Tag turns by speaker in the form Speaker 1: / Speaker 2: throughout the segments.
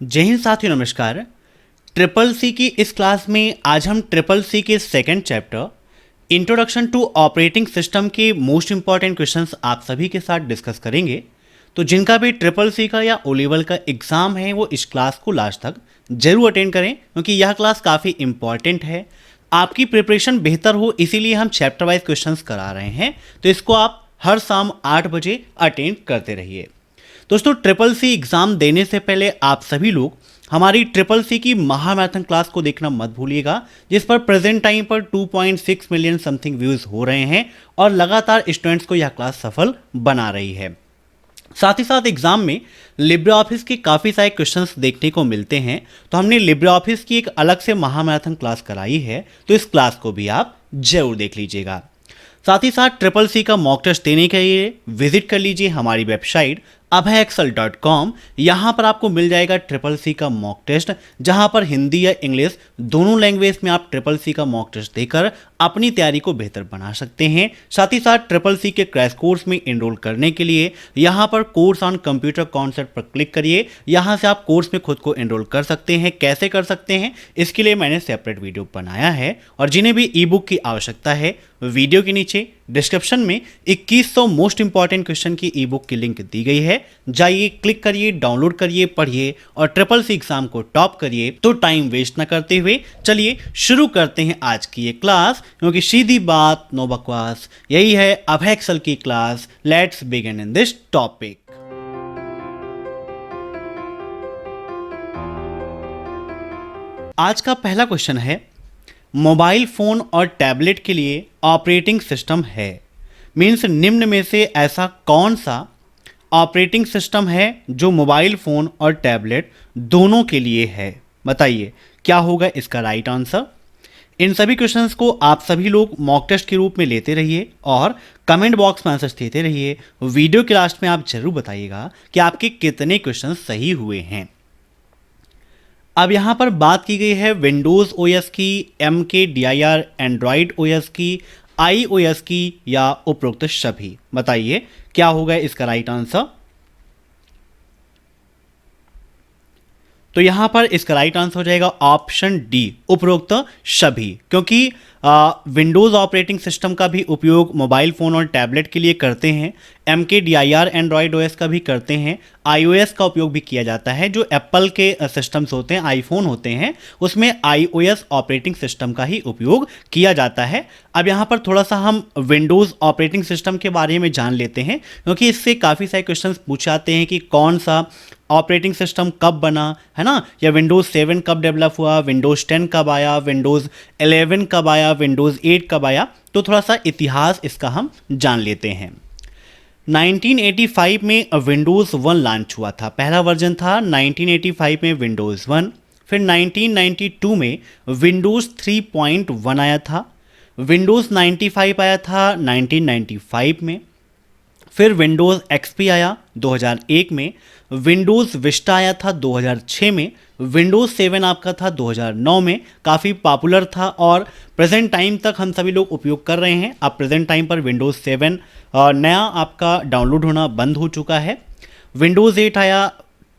Speaker 1: जय हिंद साथियों, नमस्कार। ट्रिपल सी की इस क्लास में आज हम ट्रिपल सी के second chapter introduction to operating system के मोस्ट इंपॉर्टेंट क्वेश्चंस आप सभी के साथ डिस्कस करेंगे। तो जिनका भी ट्रिपल सी का या ओ लेवल का एग्ज़ाम है वो इस क्लास को लास्ट तक जरूर अटेंड करें, क्योंकि यह क्लास काफ़ी इंपॉर्टेंट है। आपकी प्रिपरेशन बेहतर हो इसीलिए हम चैप्टर वाइज क्वेश्चंस करा रहे हैं, तो इसको आप हर शाम 8 बजे अटेंड करते रहिए। दोस्तों, ट्रिपल सी एग्ज़ाम देने से पहले आप सभी लोग हमारी ट्रिपल सी की महामैराथन क्लास को देखना मत भूलिएगा, जिस पर प्रेजेंट टाइम पर 2.6 मिलियन समथिंग व्यूज़ हो रहे हैं और लगातार स्टूडेंट्स को यह क्लास सफल बना रही है। साथ ही साथ एग्जाम में लिब्रे ऑफिस के काफ़ी सारे क्वेश्चंस देखने को मिलते हैं, तो हमने लिब्रे ऑफिस की एक अलग से महामैराथन क्लास कराई है, तो इस क्लास को भी आप जरूर देख लीजिएगा। साथ ही साथ ट्रिपल सी का मॉक टेस्ट देने के लिए विजिट कर लीजिए हमारी वेबसाइट abhayexcel.com। यहाँ पर आपको मिल जाएगा ट्रिपल सी का मॉक टेस्ट, जहाँ पर हिंदी या इंग्लिश दोनों लैंग्वेज में आप ट्रिपल सी का मॉक टेस्ट देकर अपनी तैयारी को बेहतर बना सकते हैं। साथ ही साथ ट्रिपल सी के क्रैश कोर्स में एनरोल करने के लिए यहाँ पर कोर्स ऑन कंप्यूटर कॉन्सेप्ट पर क्लिक करिए। यहाँ से आप कोर्स में खुद को एनरोल कर सकते हैं। कैसे कर सकते हैं इसके लिए मैंने सेपरेट वीडियो बनाया है, और जिन्हें भी ई बुक की आवश्यकता है वीडियो के नीचे डिस्क्रिप्शन में 2100 मोस्ट इंपॉर्टेंट क्वेश्चन की ई बुक की लिंक दी गई है। जाइए, क्लिक करिए, डाउनलोड करिए, पढ़िए और ट्रिपल सी एग्जाम को टॉप करिए। तो टाइम वेस्ट ना करते हुए चलिए शुरू करते हैं आज की ये क्लास, क्योंकि सीधी बात नो बकवास, यही है अभय एक्सेल की class. Let's begin in this topic. आज का पहला क्वेश्चन है, मोबाइल फ़ोन और टैबलेट के लिए ऑपरेटिंग सिस्टम है। मीन्स निम्न में से ऐसा कौन सा ऑपरेटिंग सिस्टम है जो मोबाइल फ़ोन और टैबलेट दोनों के लिए है? बताइए क्या होगा इसका राइट आंसर। इन सभी क्वेश्चंस को आप सभी लोग मॉक टेस्ट के रूप में लेते रहिए और कमेंट बॉक्स में आंसर देते रहिए। वीडियो के लास्ट में आप जरूर बताइएगा कि आपके कितने क्वेश्चन सही हुए हैं। अब यहाँ पर बात की गई है विंडोज़ ओएस की, MKDIR एंड्रॉयड ओएस की, iOS की या उपरोक्त सभी। बताइए क्या होगा इसका राइट आंसर। तो यहाँ पर इसका राइट आंसर हो जाएगा ऑप्शन डी, उपरोक्त सभी, क्योंकि विंडोज़ ऑपरेटिंग सिस्टम का भी उपयोग मोबाइल फ़ोन और टैबलेट के लिए करते हैं, MKDIR एंड्रॉयड ओएस का भी करते हैं, iOS का उपयोग भी किया जाता है। जो एप्पल के सिस्टम्स होते हैं, आईफोन होते हैं, उसमें iOS ऑपरेटिंग सिस्टम का ही उपयोग किया जाता है। अब यहाँ पर थोड़ा सा हम विंडोज़ ऑपरेटिंग सिस्टम के बारे में जान लेते हैं, क्योंकि इससे काफ़ी सारे क्वेश्चन पूछ आते हैं कि कौन सा ऑपरेटिंग सिस्टम कब बना, है ना, या विंडोज़ 7 कब डेवलप हुआ, विंडोज़ 10 कब आया, विंडोज़ 11 कब आया, विंडोज़ 8 कब आया। तो थोड़ा सा इतिहास इसका हम जान लेते हैं। 1985 में विंडोज़ 1 लॉन्च हुआ था, पहला वर्जन था 1985 में विंडोज़ 1। फिर 1992 में विंडोज़ 3.1 आया था। विंडोज़ 95 आया था 1995 में। फिर विंडोज़ XP आया 2001 में। विंडोज़ विस्टा आया था 2006 में। विंडोज़ 7 आपका था 2009 में, काफ़ी पॉपुलर था और प्रेजेंट टाइम तक हम सभी लोग उपयोग कर रहे हैं। अब प्रेजेंट टाइम पर विंडोज़ 7 नया आपका डाउनलोड होना बंद हो चुका है। विंडोज़ 8 आया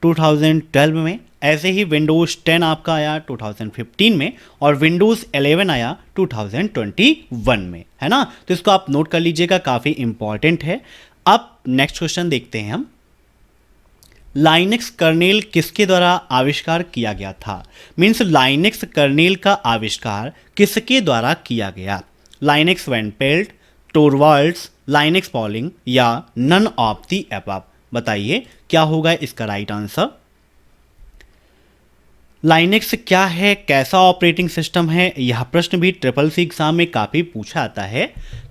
Speaker 1: 2012 में। ऐसे ही विंडोज़ 10 आपका आया 2015 में और विंडोज़ 11 आया 2021 में, है ना। तो इसको आप नोट कर लीजिएगा, काफ़ी इंपॉर्टेंट है। अब नेक्स्ट क्वेश्चन देखते हैं हम। लाइनक्स कर्नेल किसके द्वारा आविष्कार किया गया था? मीन्स लाइनक्स कर्नेल का आविष्कार किसके द्वारा किया गया? Linux Van Pelt, Torvalds, Linux Pauling या नन ऑफ दी अबव। बताइए क्या होगा इसका राइट आंसर। लाइनक्स क्या है, कैसा ऑपरेटिंग सिस्टम है, यह प्रश्न भी ट्रिपल सी एग्जाम में काफ़ी पूछा आता है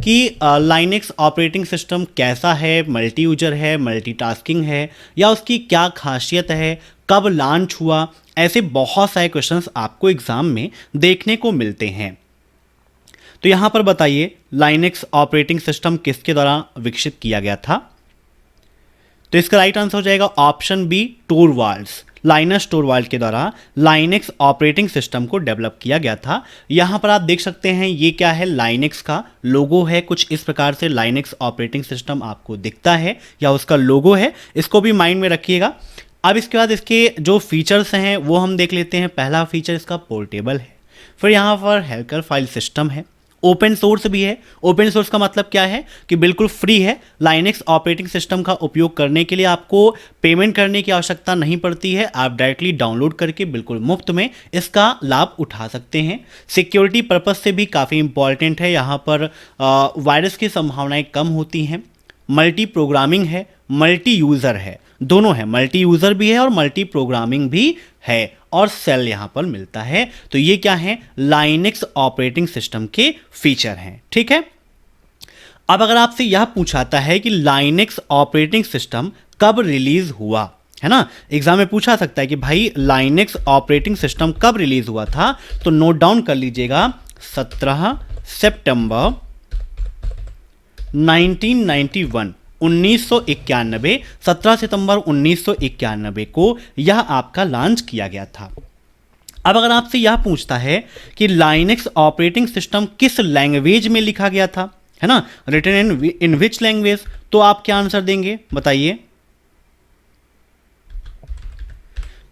Speaker 1: कि लाइनक्स ऑपरेटिंग सिस्टम कैसा है, मल्टी यूजर है, मल्टीटास्किंग है, या उसकी क्या खासियत है, कब लॉन्च हुआ। ऐसे बहुत सारे क्वेश्चंस आपको एग्जाम में देखने को मिलते हैं। तो यहाँ पर बताइए लाइनक्स ऑपरेटिंग सिस्टम किसके द्वारा विकसित किया गया था? तो इसका राइट आंसर हो जाएगा option B, Torvalds. Linus Torvalds के द्वारा लाइनक्स ऑपरेटिंग सिस्टम को डेवलप किया गया था। यहाँ पर आप देख सकते हैं ये क्या है, लाइनक्स का लोगो है। कुछ इस प्रकार से लाइनक्स ऑपरेटिंग सिस्टम आपको दिखता है या उसका लोगो है, इसको भी माइंड में रखिएगा। अब इसके बाद इसके जो फीचर्स हैं वो हम देख लेते हैं। पहला फीचर इसका पोर्टेबल है, फिर यहाँ पर हेल्कर फाइल सिस्टम है, ओपन सोर्स भी है। ओपन सोर्स का मतलब क्या है कि बिल्कुल फ्री है। लाइनेक्स ऑपरेटिंग सिस्टम का उपयोग करने के लिए आपको पेमेंट करने की आवश्यकता नहीं पड़ती है, आप डायरेक्टली डाउनलोड करके बिल्कुल मुफ्त में इसका लाभ उठा सकते हैं। सिक्योरिटी पर्पज से भी काफ़ी इंपॉर्टेंट है, यहाँ पर वायरस की संभावनाएं कम होती हैं। मल्टी प्रोग्रामिंग है, मल्टी यूज़र है, दोनों है, मल्टी यूज़र भी है और मल्टी प्रोग्रामिंग भी है, और सेल यहाँ पर मिलता है। तो ये क्या है, लाइनेक्स ऑपरेटिंग सिस्टम के फीचर हैं। ठीक है, अब अगर आपसे यह पूछाता है कि लाइनेक्स ऑपरेटिंग सिस्टम कब रिलीज हुआ, है ना, एग्जाम में पूछा सकता है कि भाई लाइनेक्स ऑपरेटिंग सिस्टम कब रिलीज हुआ था, तो नोट डाउन कर लीजिएगा 17 सितंबर 1991, 1991, 17 सितंबर 1991 को यह आपका लॉन्च किया गया था। अब अगर आपसे यह पूछता है कि लाइनेक्स ऑपरेटिंग सिस्टम किस लैंग्वेज में लिखा गया था, है ना, रिटन इन विच लैंग्वेज, तो आप क्या आंसर देंगे बताइए।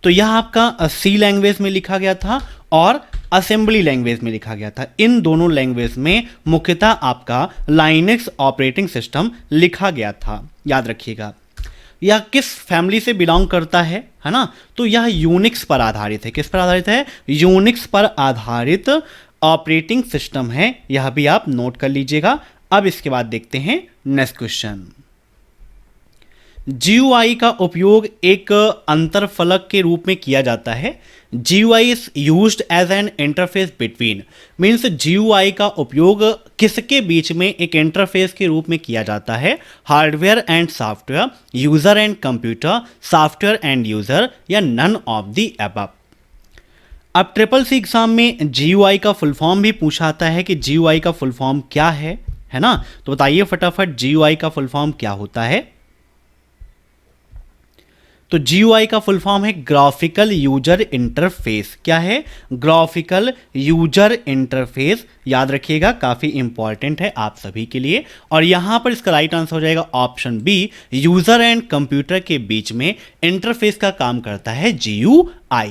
Speaker 1: तो यह आपका सी लैंग्वेज में लिखा गया था और असेंबली लैंग्वेज में लिखा गया था। इन दोनों लैंग्वेज में मुख्यतः आपका लाइनेक्स ऑपरेटिंग सिस्टम लिखा गया था, याद रखिएगा। यह किस फैमिली से बिलोंग करता है ना, तो यह यूनिक्स पर आधारित है। किस पर आधारित है, यूनिक्स पर आधारित ऑपरेटिंग सिस्टम है, यह भी आप नोट कर लीजिएगा। अब इसके बाद देखते हैं नेक्स्ट क्वेश्चन। GUI का उपयोग एक अंतरफलक के रूप में किया जाता है। GUI is used as an interface between, means GUI का उपयोग किसके बीच में एक इंटरफेस के रूप में किया जाता है, hardware and software, user and computer, software and user, या नन ऑफ द अबव। अब ट्रिपल सी एग्जाम में GUI का फुल फॉर्म भी पूछा आता है कि GUI का फुल फॉर्म क्या है ना, तो बताइए फटाफट GUI का फुल फॉर्म क्या होता है। तो GUI का फुल फॉर्म है ग्राफिकल यूजर इंटरफेस। क्या है, ग्राफिकल यूजर इंटरफेस, याद रखिएगा, काफी इंपॉर्टेंट है आप सभी के लिए। और यहां पर इसका राइट आंसर हो जाएगा option B, user and computer के बीच में इंटरफेस का काम करता है GUI।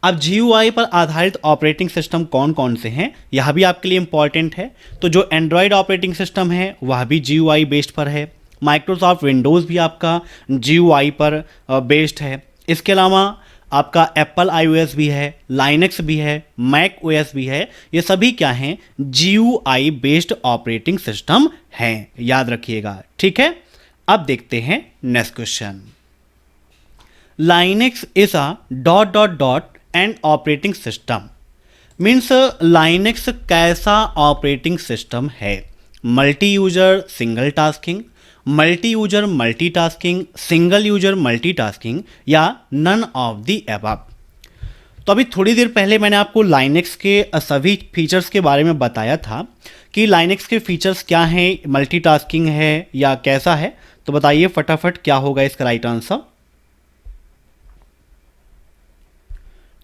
Speaker 1: अब GUI पर आधारित ऑपरेटिंग सिस्टम कौन कौन से हैं, यह भी आपके लिए इंपॉर्टेंट है। तो जो एंड्रॉयड ऑपरेटिंग सिस्टम है वह भी GUI बेस्ड पर है, माइक्रोसॉफ्ट विंडोज़ भी आपका GUI पर बेस्ड है। इसके अलावा आपका एप्पल iOS भी है, लाइनेक्स भी है, मैक OS भी है, ये सभी क्या हैं, GUI बेस्ड ऑपरेटिंग सिस्टम हैं, याद रखिएगा। ठीक है, अब देखते हैं next question. Linux is a dot dot dot and operating system, means Linux कैसा ऑपरेटिंग सिस्टम है, multi user single tasking, multi user multitasking, single user multitasking, या नन ऑफ द अबव। तो अभी थोड़ी देर पहले मैंने आपको लाइनेक्स के सभी फीचर्स के बारे में बताया था कि लाइनेक्स के फीचर्स क्या हैं, मल्टीटास्किंग है या कैसा है, तो बताइए फटाफट क्या होगा इसका राइट आंसर।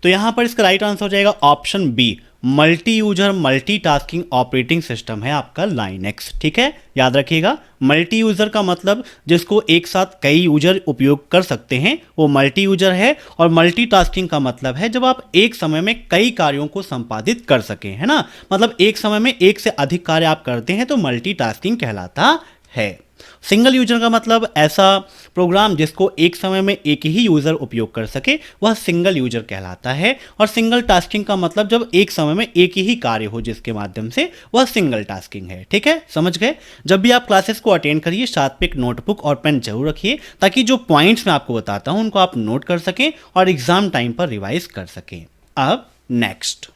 Speaker 1: तो यहां पर इसका राइट आंसर हो जाएगा option B, multi user multitasking operating system है आपका लाइनेक्स। ठीक है, याद रखिएगा, मल्टी यूजर का मतलब जिसको एक साथ कई यूजर उपयोग कर सकते हैं वो मल्टी यूजर है, और मल्टीटास्किंग का मतलब है जब आप एक समय में कई कार्यों को संपादित कर सकें, है ना, मतलब एक समय में एक से अधिक कार्य आप करते हैं तो मल्टीटास्किंग कहलाता है। सिंगल यूजर का मतलब ऐसा प्रोग्राम जिसको एक समय में एक ही यूजर उपयोग कर सके वह सिंगल यूजर कहलाता है, और सिंगल टास्किंग का मतलब जब एक समय में एक ही कार्य हो जिसके माध्यम से वह सिंगल टास्किंग है। ठीक है, समझ गए। जब भी आप क्लासेस को अटेंड करिए साथ में एक नोटबुक और पेन जरूर रखिए ताकि जो पॉइंट्स मैं आपको बताता हूं उनको आप नोट कर सकें और एग्जाम टाइम पर रिवाइज कर सकें। अब नेक्स्ट,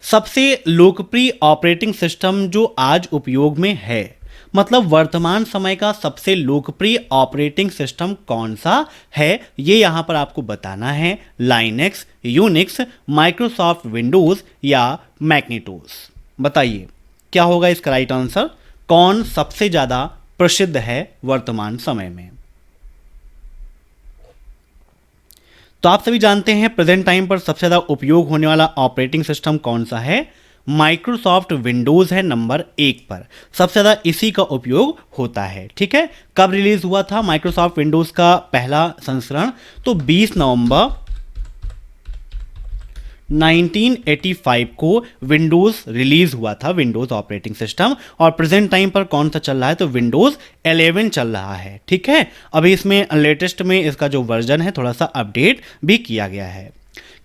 Speaker 1: सबसे लोकप्रिय ऑपरेटिंग सिस्टम जो आज उपयोग में है, मतलब वर्तमान समय का सबसे लोकप्रिय ऑपरेटिंग सिस्टम कौन सा है, ये यहां पर आपको बताना है। लाइनेक्स, यूनिक्स, माइक्रोसॉफ्ट विंडोज या मैग्नेटोस, बताइए क्या होगा इसका राइट आंसर, कौन सबसे ज्यादा प्रसिद्ध है वर्तमान समय में। तो आप सभी जानते हैं प्रेजेंट टाइम पर सबसे ज्यादा उपयोग होने वाला ऑपरेटिंग सिस्टम कौन सा है, माइक्रोसॉफ्ट विंडोज़ है नंबर 1 पर, सबसे ज़्यादा इसी का उपयोग होता है। ठीक है, कब रिलीज़ हुआ था माइक्रोसॉफ्ट विंडोज़ का पहला संस्करण? तो 20 नवंबर 1985 को विंडोज़ रिलीज़ हुआ था, विंडोज़ ऑपरेटिंग सिस्टम। और प्रेजेंट टाइम पर कौन सा चल रहा है? तो विंडोज़ 11 चल रहा है। ठीक है, अभी इसमें लेटेस्ट में इसका जो वर्जन है थोड़ा सा अपडेट भी किया गया है।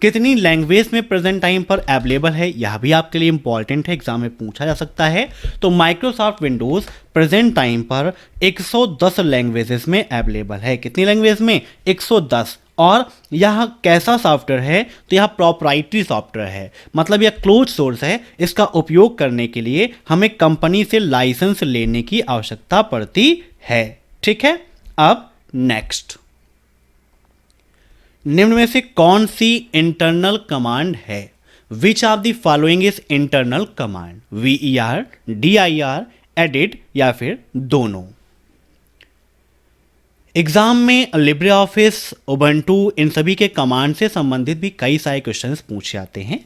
Speaker 1: कितनी लैंग्वेज में प्रेजेंट टाइम पर अवेलेबल है, यह भी आपके लिए इंपॉर्टेंट है, एग्जाम में पूछा जा सकता है। तो माइक्रोसॉफ्ट विंडोज़ प्रेजेंट टाइम पर 110 लैंग्वेजेस में अवेलेबल है। कितनी लैंग्वेज में? 110। और यह कैसा सॉफ्टवेयर है? तो यह प्रॉपराइटरी सॉफ्टवेयर है, मतलब यह क्लोज सोर्स है। इसका उपयोग करने के लिए हमें कंपनी से लाइसेंस लेने की आवश्यकता पड़ती है। ठीक है, अब नेक्स्ट, निम्न में से कौन सी इंटरनल कमांड है? Which of the following is internal command? VER, DIR, edit या फिर दोनों? एग्जाम में लिब्रे ऑफिस, उबंटू, इन सभी के कमांड से संबंधित भी कई सारे क्वेश्चंस पूछे जाते हैं।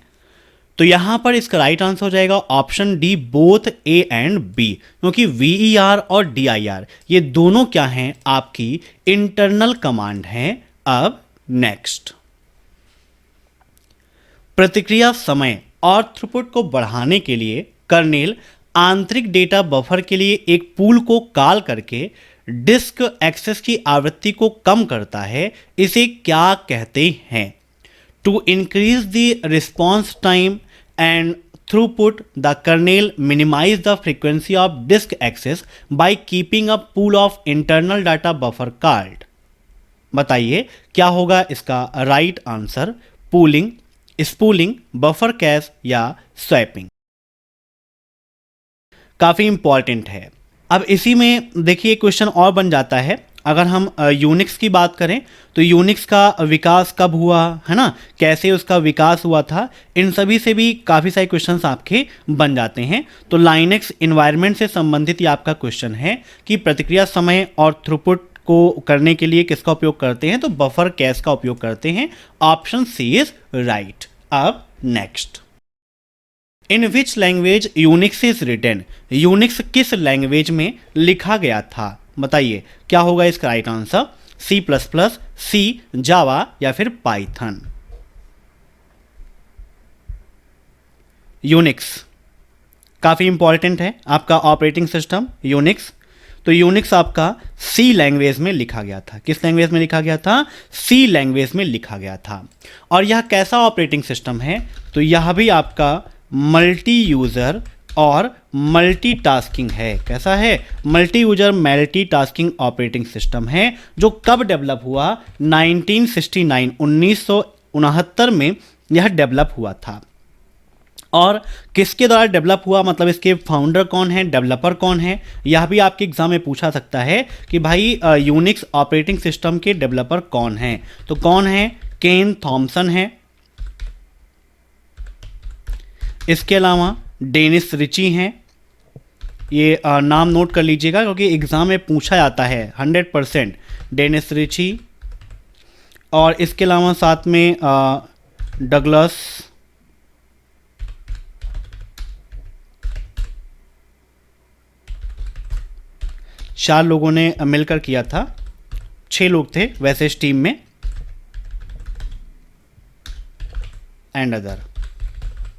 Speaker 1: तो यहां पर इसका राइट आंसर हो जाएगा option D, both A and B, क्योंकि VER और DIR ये दोनों क्या हैं? आपकी इंटरनल कमांड हैं। अब नेक्स्ट, प्रतिक्रिया समय और थ्रूपुट को बढ़ाने के लिए कर्नेल आंतरिक डेटा बफर के लिए एक पूल को कॉल करके डिस्क एक्सेस की आवृत्ति को कम करता है। इसे क्या कहते हैं? To increase the response time and throughput the kernel minimize the frequency of disk access by keeping a pool of internal data buffer called. बताइए क्या होगा इसका right answer? Pooling, spooling, buffer cache या स्वैपिंग? काफी important है। अब इसी में देखिए क्वेश्चन और बन जाता है। अगर हम यूनिक्स की बात करें तो यूनिक्स का विकास कब हुआ, है ना, कैसे उसका विकास हुआ था, इन सभी से भी काफ़ी सारे क्वेश्चंस आपके बन जाते हैं। तो लाइनेक्स इन्वायरमेंट से संबंधित ये आपका क्वेश्चन है कि प्रतिक्रिया समय और थ्रूपुट को करने के लिए किसका उपयोग करते हैं? तो बफर कैश का उपयोग करते हैं। Option C is right. अब next, in which language Unix is written? Unix किस लैंग्वेज में लिखा गया था? बताइए क्या होगा इसका right answer? C++, C, Java या फिर पाइथन? यूनिक्स काफ़ी इंपॉर्टेंट है आपका ऑपरेटिंग सिस्टम यूनिक्स। तो यूनिक्स आपका सी लैंग्वेज में लिखा गया था। किस लैंग्वेज में लिखा गया था? सी लैंग्वेज में लिखा गया था। और यह कैसा ऑपरेटिंग सिस्टम है? तो यह भी आपका मल्टी यूज़र और मल्टीटास्किंग है। कैसा है? Multi user multitasking operating system है, जो कब डेवलप हुआ? 1969 में यह डेवलप हुआ था। और किसके द्वारा डेवलप हुआ, मतलब इसके फाउंडर कौन है, डेवलपर कौन है? यह भी आपके एग्जाम में पूछा सकता है कि भाई यूनिक्स ऑपरेटिंग सिस्टम के डेवलपर कौन हैं? तो कौन है? केन थॉमसन है। इसके अलावा डेनिस रिची हैं। ये नाम नोट कर लीजिएगा क्योंकि एग्जाम में पूछा जाता है 100%। Dennis Ritchie. और इसके अलावा साथ में डगलस, चार लोगों ने मिलकर किया था, 6 लोग थे वैसे इस टीम में, एंड अदर।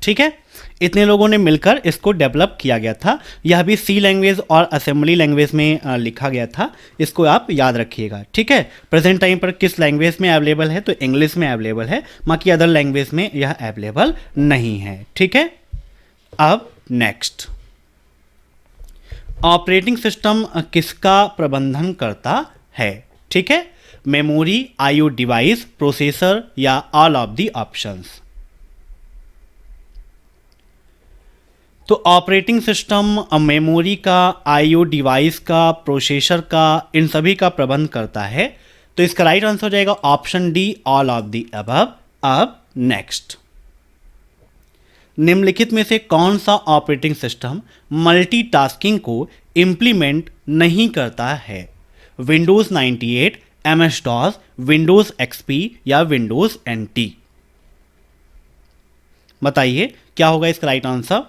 Speaker 1: ठीक है, इतने लोगों ने मिलकर इसको डेवलप किया गया था। यह भी सी लैंग्वेज और असेंबली लैंग्वेज में लिखा गया था। इसको आप याद रखिएगा। ठीक है, प्रेजेंट टाइम पर किस लैंग्वेज में अवेलेबल है? तो इंग्लिश में अवेलेबल है, बाकी अदर लैंग्वेज में यह अवेलेबल नहीं है। ठीक है, अब नेक्स्ट, ऑपरेटिंग सिस्टम किसका प्रबंधन करता है? ठीक है, मेमोरी, IO डिवाइस, प्रोसेसर या ऑल ऑफ द ऑप्शंस? तो ऑपरेटिंग सिस्टम मेमोरी का, IO डिवाइस का, प्रोसेसर का, इन सभी का प्रबंध करता है। तो इसका राइट आंसर हो जाएगा option D, all of the above. अब नेक्स्ट, निम्नलिखित में से कौन सा ऑपरेटिंग सिस्टम मल्टीटास्किंग को इंप्लीमेंट नहीं करता है? विंडोज 98, MS-DOS, विंडोज XP या विंडोज NT? बताइए क्या होगा इसका राइट आंसर।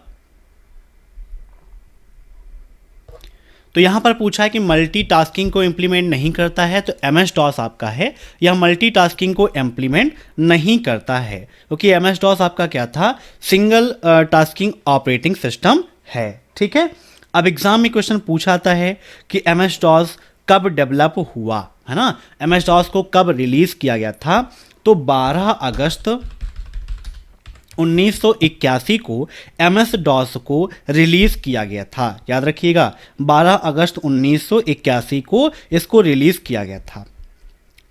Speaker 1: तो यहां पर पूछा है कि मल्टीटास्किंग को इंप्लीमेंट नहीं करता है, तो एम एस डॉस आपका है, यह मल्टीटास्किंग को इंप्लीमेंट नहीं करता है, क्योंकि एम एस डॉस आपका क्या था, सिंगल टास्किंग ऑपरेटिंग सिस्टम है। ठीक है, अब एग्जाम में क्वेश्चन पूछा आता है कि एम एस डॉस कब डेवलप हुआ, है ना, एम एस डॉस को कब रिलीज किया गया था, तो 12 अगस्त 1981 को एम एस डॉस को रिलीज किया गया था। याद रखिएगा 12 अगस्त 1981 को इसको रिलीज किया गया था।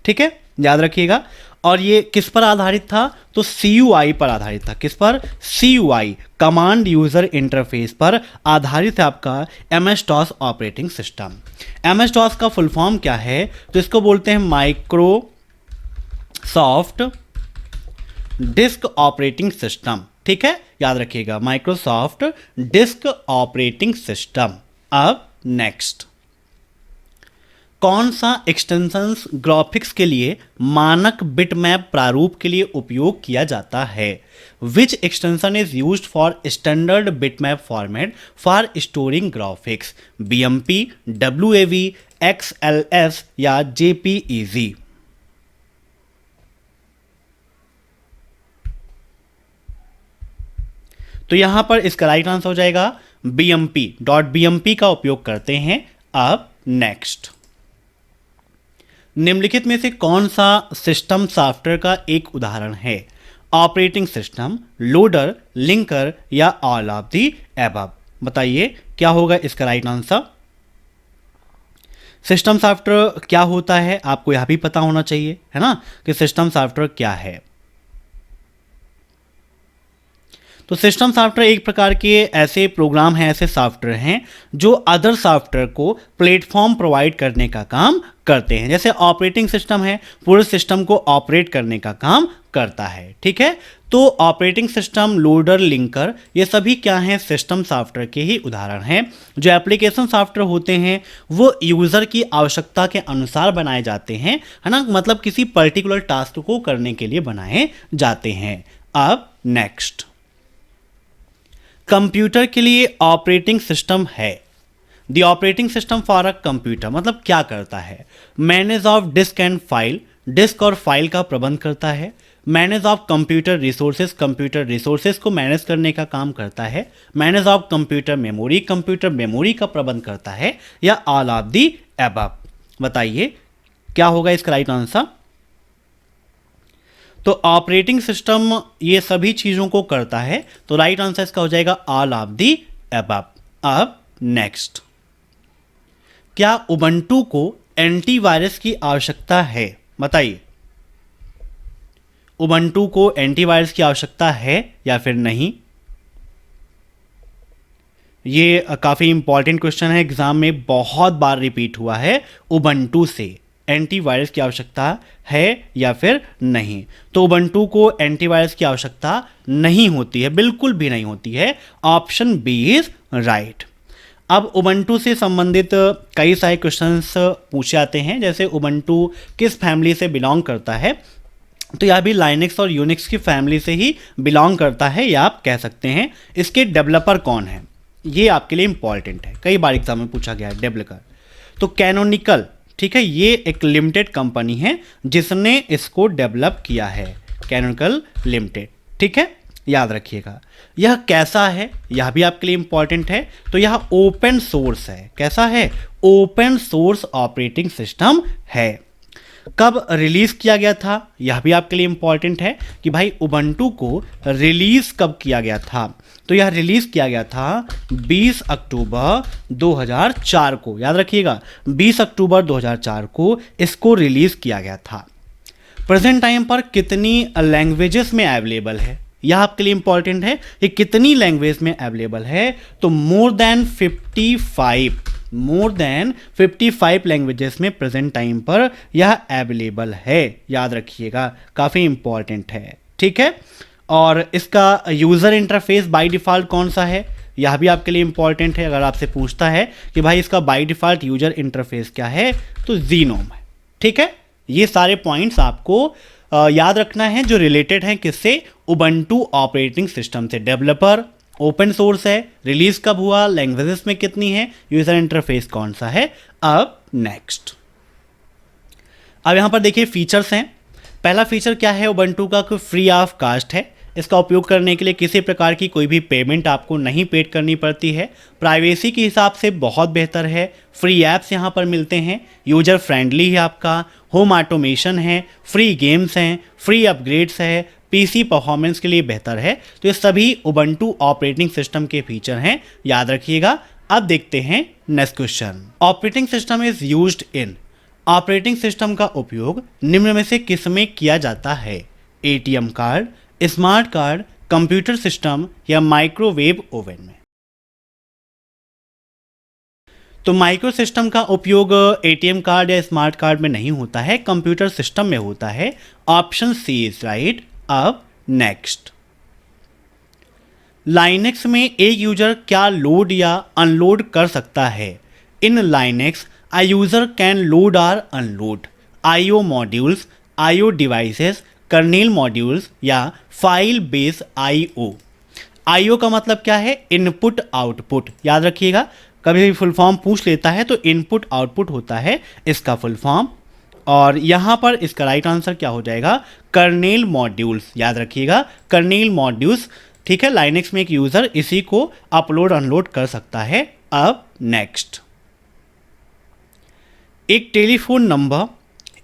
Speaker 1: ठीक है, याद रखिएगा। और ये किस पर आधारित था, तो CUI पर आधारित था। किस पर, CUI कमांड यूजर इंटरफेस पर आधारित है आपका M S DOS operating system. M S DOS का फुल फॉर्म क्या है, तो इसको बोलते हैं माइक्रोसॉफ्ट डिस्क ऑपरेटिंग सिस्टम। ठीक है, याद रखिएगा माइक्रोसॉफ्ट डिस्क ऑपरेटिंग सिस्टम। अब नेक्स्ट, कौन सा एक्सटेंशंस ग्राफिक्स के लिए मानक बिटमैप प्रारूप के लिए उपयोग किया जाता है। Which extension is used for standard bitmap format for storing graphics, BMP, WAV, XLS या JPEG। तो यहां पर इसका राइट आंसर हो जाएगा BMP का उपयोग करते हैं। अब नेक्स्ट, निम्नलिखित में से कौन सा सिस्टम सॉफ्टवेयर का एक उदाहरण है, ऑपरेटिंग सिस्टम, लोडर, लिंकर या ऑल ऑफ दी एबव। बताइए क्या होगा इसका राइट आंसर। सिस्टम सॉफ्टवेयर क्या होता है आपको यह भी पता होना चाहिए, है ना, कि सिस्टम सॉफ्टवेयर क्या है। तो सिस्टम सॉफ्टवेयर एक प्रकार के ऐसे प्रोग्राम हैं, ऐसे सॉफ्टवेयर हैं जो अदर सॉफ्टवेयर को प्लेटफॉर्म प्रोवाइड करने का काम करते हैं। जैसे ऑपरेटिंग सिस्टम है, पूरे सिस्टम को ऑपरेट करने का काम करता है। ठीक है, तो ऑपरेटिंग सिस्टम, लोडर, लिंकर ये सभी क्या हैं, सिस्टम सॉफ्टवेयर के ही उदाहरण हैं। जो एप्लीकेशन सॉफ्टवेयर होते हैं वो यूज़र की आवश्यकता के अनुसार बनाए जाते हैं, है ना, मतलब किसी पर्टिकुलर टास्क को करने के लिए बनाए जाते हैं। अब नेक्स्ट, कंप्यूटर के लिए ऑपरेटिंग सिस्टम है। The operating system for a computer मतलब क्या करता है, manage of disk and file, disk और फाइल का प्रबंध करता है। मैनेज ऑफ कंप्यूटर रिसोर्सेज को मैनेज करने का काम करता है। मैनेज ऑफ कंप्यूटर मेमोरी का प्रबंध करता है, या ऑल ऑफ दी अबव। बताइए क्या होगा इसका राइट आंसर। तो ऑपरेटिंग सिस्टम ये सभी चीज़ों को करता है, तो राइट आंसर इसका हो जाएगा ऑल ऑफ दी अबव। अब नेक्स्ट, क्या उबंटू को एंटीवायरस की आवश्यकता है। बताइए उबंटू को एंटीवायरस की आवश्यकता है या फिर नहीं। ये काफ़ी इंपॉर्टेंट क्वेश्चन है, एग्जाम में बहुत बार रिपीट हुआ है। उबंटू से एंटीवायरस की आवश्यकता है या फिर नहीं। तो उबंटू को एंटीवायरस की आवश्यकता नहीं होती है, बिल्कुल भी नहीं होती है। Option B is right. अब उबंटू से संबंधित कई सारे क्वेश्चंस पूछे जाते हैं, जैसे उबंटू किस फैमिली से बिलोंग करता है, तो यह भी लाइनक्स और यूनिक्स की फैमिली से ही बिलोंग करता है, या आप कह सकते हैं। इसके डेवलपर कौन है, ये आपके लिए इंपॉर्टेंट है, कई बार एग्जाम में पूछा गया है डेवलपर। तो कैनोनिकल, ठीक है, ये एक लिमिटेड कंपनी है जिसने इसको डेवलप किया है, कैनोनिकल लिमिटेड। ठीक है, याद रखिएगा। यह कैसा है, यह भी आपके लिए इंपॉर्टेंट है। तो यह ओपन सोर्स है। कैसा है, ओपन सोर्स ऑपरेटिंग सिस्टम है। कब रिलीज किया गया था, यह भी आपके लिए इंपॉर्टेंट है कि भाई उबंटू को रिलीज कब किया गया था। तो यह रिलीज किया गया था 20 अक्टूबर 2004 को। याद रखिएगा 20 अक्टूबर 2004 को इसको रिलीज किया गया था। प्रेजेंट टाइम पर कितनी लैंग्वेजेस में अवेलेबल है, यह आपके लिए इंपॉर्टेंट है कि कितनी लैंग्वेज में अवेलेबल है। तो मोर देन 55 लैंग्वेजेस में प्रेजेंट टाइम पर यह अवेलेबल है। याद रखिएगा, काफ़ी इंपॉर्टेंट है। ठीक है, और इसका यूज़र इंटरफेस बाय डिफ़ॉल्ट कौन सा है, यह भी आपके लिए इंपॉर्टेंट है। अगर आपसे पूछता है कि भाई इसका बाय डिफ़ॉल्ट यूज़र इंटरफेस क्या है, तो जीनोम है। ठीक है, ये सारे पॉइंट्स आपको याद रखना है जो रिलेटेड हैं किससे, उबंटू ऑपरेटिंग सिस्टम से। डेवलपर ओपन सोर्स है, रिलीज कब हुआ, लैंग्वेजेस में कितनी है, यूजर इंटरफेस कौन सा है। अब नेक्स्ट, अब यहां पर देखिए फीचर्स हैं। पहला फीचर क्या है उबंटू का, फ्री ऑफ कास्ट है। इसका उपयोग करने के लिए किसी प्रकार की कोई भी पेमेंट आपको नहीं पेड करनी पड़ती है। प्राइवेसी के हिसाब से बहुत बेहतर है। फ्री ऐप्स यहाँ पर मिलते हैं, यूजर फ्रेंडली है आपका, होम ऑटोमेशन है, फ्री गेम्स हैं, फ्री अपग्रेड्स है, पीसी परफॉर्मेंस के लिए बेहतर है। तो ये सभी उबंटू ऑपरेटिंग सिस्टम के फीचर हैं, याद रखिएगा। अब देखते हैं next question. Operating system is used in, operating system का उपयोग निम्न में से किस में किया जाता है, ATM card, smart card, computer system या माइक्रोवेव ओवन में। तो माइक्रो सिस्टम का उपयोग एटीएम कार्ड या स्मार्ट कार्ड में नहीं होता है, कंप्यूटर सिस्टम में होता है। Option C is right. अब नेक्स्ट, लाइनेक्स में एक यूजर क्या लोड या अनलोड कर सकता है। In Linux a user can load or unload IO modules, IO devices, kernel modules या फाइल बेस IO। IO का मतलब क्या है, इनपुट आउटपुट, याद रखिएगा। कभी भी फुल फॉर्म पूछ लेता है तो इनपुट आउटपुट होता है इसका फुल फॉर्म, और यहाँ पर इसका राइट आंसर क्या हो जाएगा, कर्नेल मॉड्यूल्स, याद रखिएगा कर्नेल मॉड्यूल्स। ठीक है, लाइनेक्स में एक यूज़र इसी को अपलोड अनलोड कर सकता है। अब नेक्स्ट, एक टेलीफोन नंबर,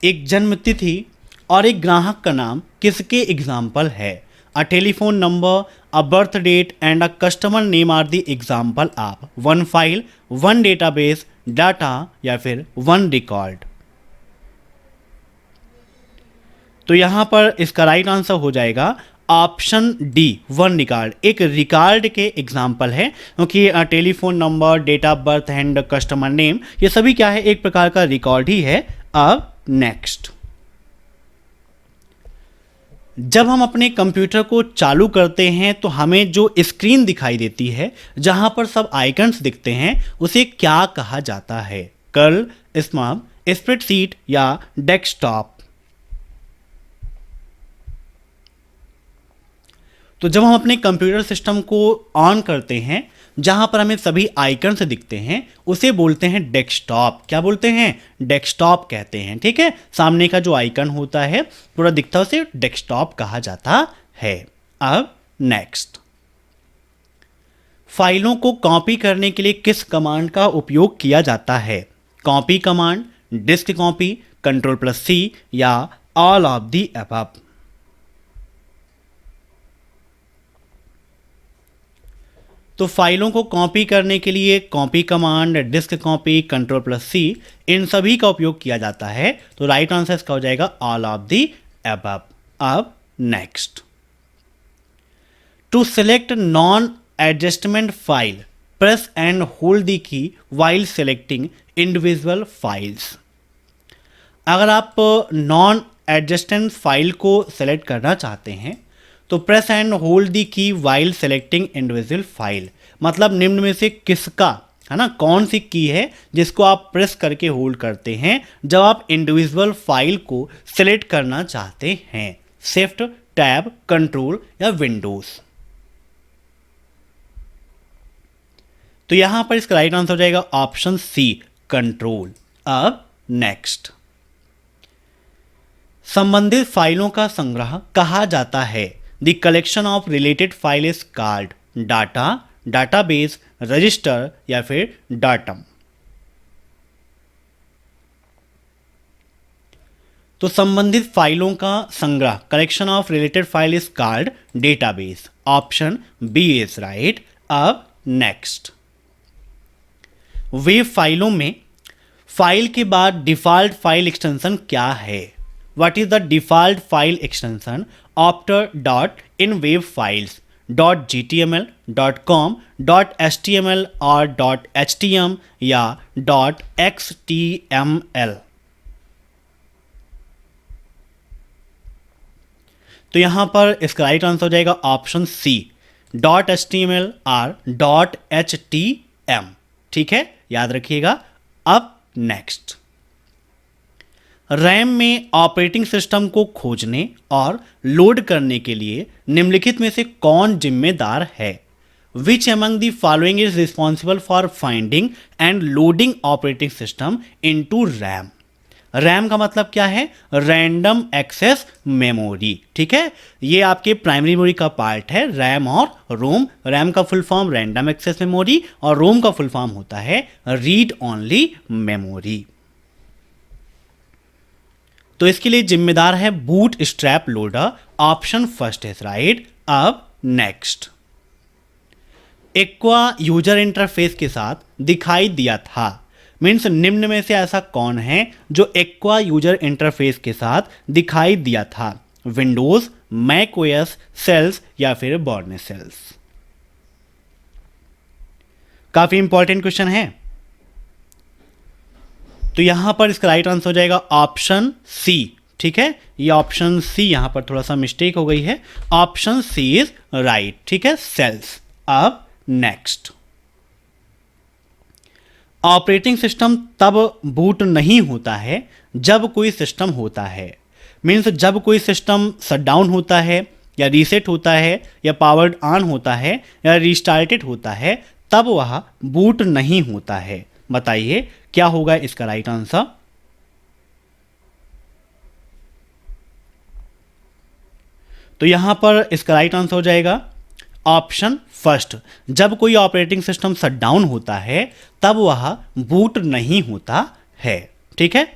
Speaker 1: एक जन्म तिथि और एक ग्राहक का नाम किसके एग्जाम्पल है। A telephone number, a birth date and a customer name are the example of one file, one database, data या फिर वन रिकॉर्ड। तो यहां पर इसका राइट आंसर हो जाएगा ऑप्शन डी, वन रिकॉर्ड। एक रिकॉर्ड के एग्जाम्पल है, क्योंकि telephone number, date of birth and customer name ये सभी क्या है, एक प्रकार का रिकॉर्ड ही है। अब नेक्स्ट, जब हम अपने कंप्यूटर को चालू करते हैं तो हमें जो स्क्रीन दिखाई देती है जहां पर सब आइकन्स दिखते हैं उसे क्या कहा जाता है, कर्ल, स्मॉप, स्प्रेडशीट या डेस्कटॉप। तो जब हम अपने कंप्यूटर सिस्टम को ऑन करते हैं जहां पर हमें सभी आइकन्स दिखते हैं उसे बोलते हैं डेस्कटॉप। क्या बोलते हैं, डेस्कटॉप कहते हैं। ठीक है, सामने का जो आइकन होता है पूरा दिखता है उसे डेस्कटॉप कहा जाता है। अब नेक्स्ट, फाइलों को कॉपी करने के लिए किस कमांड का उपयोग किया जाता है, copy command, disk copy, Ctrl+C या ऑल ऑफ द अबव। तो फाइलों को कॉपी करने के लिए copy command, disk copy, Ctrl+C इन सभी का उपयोग किया जाता है। तो राइट आंसर इसका हो जाएगा ऑल ऑफ द अबव। अब next, to select non adjustment file press and hold the key while selecting individual files. अगर आप नॉन एडजस्टेंट फाइल को सेलेक्ट करना चाहते हैं तो प्रेस एंड होल्ड दी की वाइल सेलेक्टिंग इंडिविजुअल फाइल, मतलब निम्न में से किसका है ना, कौन सी की है जिसको आप प्रेस करके होल्ड करते हैं जब आप इंडिविजुअल फाइल को सिलेक्ट करना चाहते हैं, शिफ्ट, टैब, कंट्रोल या विंडोज। तो यहां पर इसका राइट आंसर हो जाएगा ऑप्शन सी, कंट्रोल। अब नेक्स्ट, संबंधित फाइलों का संग्रह कहा जाता है। The collection of related file is called data, database, register या फिर डाटम। तो संबंधित फाइलों का संग्रह, collection of related file is called database. Option B is right. अब नेक्स्ट, वेब फाइलों में फाइल के बाद डिफॉल्ट फाइल एक्सटेंशन क्या है। What is the default file extension after dot in web files? .gtml, .com, .html और .htm या .xtml। तो यहां पर इसका राइट आंसर हो जाएगा ऑप्शन सी, .html और .htm। ठीक है, याद रखिएगा। अब नेक्स्ट, रैम में ऑपरेटिंग सिस्टम को खोजने और लोड करने के लिए निम्नलिखित में से कौन जिम्मेदार है? विच among the following is responsible for finding and loading operating system into RAM? RAM का मतलब क्या है? Random access memory. ठीक है, ये आपके प्राइमरी मेमोरी का पार्ट है, रैम और रोम। रैम का full form random access memory और रोम का फुल फॉर्म होता है रीड ओनली मेमोरी। तो इसके लिए जिम्मेदार है boot strap loader. Option first है राइट। अब नेक्स्ट, एक्वा यूजर इंटरफेस के साथ दिखाई दिया था, मीन्स निम्न में से ऐसा कौन है जो एक्वा यूजर इंटरफेस के साथ दिखाई दिया था? विंडोज, मैक ओएस, सेल्स या फिर बॉर्ने सेल्स? काफी इंपॉर्टेंट क्वेश्चन है। तो यहां पर इसका राइट आंसर हो जाएगा ऑप्शन सी। ठीक है, ये ऑप्शन सी यहां पर थोड़ा सा मिस्टेक हो गई है, ऑप्शन सी इज राइट। ठीक है, सेल्स। अब नेक्स्ट, ऑपरेटिंग सिस्टम तब बूट नहीं होता है जब कोई सिस्टम होता है, मीन्स जब कोई सिस्टम शटडाउन होता है या रीसेट होता है या पावर्ड ऑन होता है या रिस्टार्टेड होता है, तब वह बूट नहीं होता है। बताइए क्या होगा इसका राइट आंसर? तो यहां पर इसका राइट आंसर हो जाएगा ऑप्शन फर्स्ट। जब कोई ऑपरेटिंग सिस्टम शटडाउन होता है तब वह बूट नहीं होता है। ठीक है,